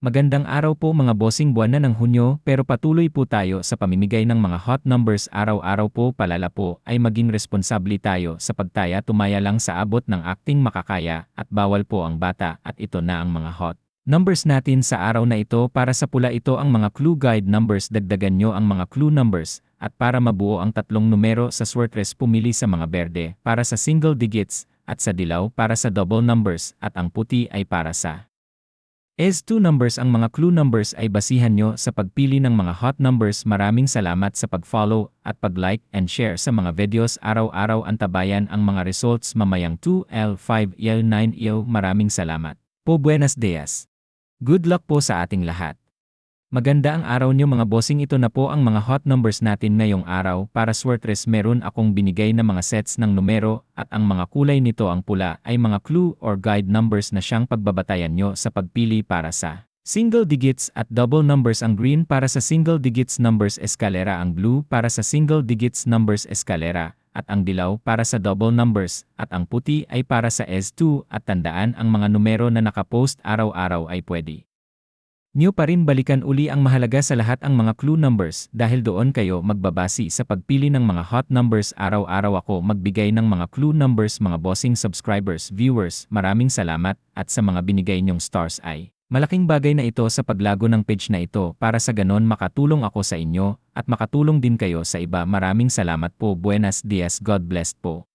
Magandang araw po mga bossing, buwan na ng Hunyo pero patuloy po tayo sa pamimigay ng mga hot numbers araw-araw po. Palala po ay maging responsable tayo sa pagtaya, tumaya lang sa abot ng acting makakaya at bawal po ang bata. At ito na ang mga hot numbers natin sa araw na ito. Para sa pula ito ang mga clue guide numbers, dagdagan nyo ang mga clue numbers at para mabuo ang tatlong numero sa Swertres pumili sa mga berde para sa single digits at sa dilaw para sa double numbers at ang puti ay para sa S2 numbers. Ang mga clue numbers ay basihan nyo sa pagpili ng mga hot numbers. Maraming salamat sa pag-follow at pag-like and share sa mga videos. Araw-araw antabayan ang mga results mamayang 2L, 5L, 9L. Maraming salamat po. Buenos dias. Good luck po sa ating lahat. Maganda ang araw nyo mga bossing. Ito na po ang mga hot numbers natin ngayong araw. Para Swertres meron akong binigay na mga sets ng numero at ang mga kulay nito, ang pula ay mga clue or guide numbers na siyang pagbabatayan nyo sa pagpili para sa single digits at double numbers. Ang green para sa single digits numbers eskalera, ang blue para sa single digits numbers eskalera, at ang dilaw para sa double numbers, at ang puti ay para sa S2. At tandaan, ang mga numero na nakapost araw-araw ay pwede nyo pa rin balikan uli. Ang mahalaga sa lahat ang mga clue numbers dahil doon kayo magbabasi sa pagpili ng mga hot numbers. Araw-araw ako magbigay ng mga clue numbers mga bossing subscribers, viewers. Maraming salamat at sa mga binigay nyong stars ay malaking bagay na ito sa paglago ng page na ito para sa ganon makatulong ako sa inyo at makatulong din kayo sa iba. Maraming salamat po. Buenos dias. God bless po.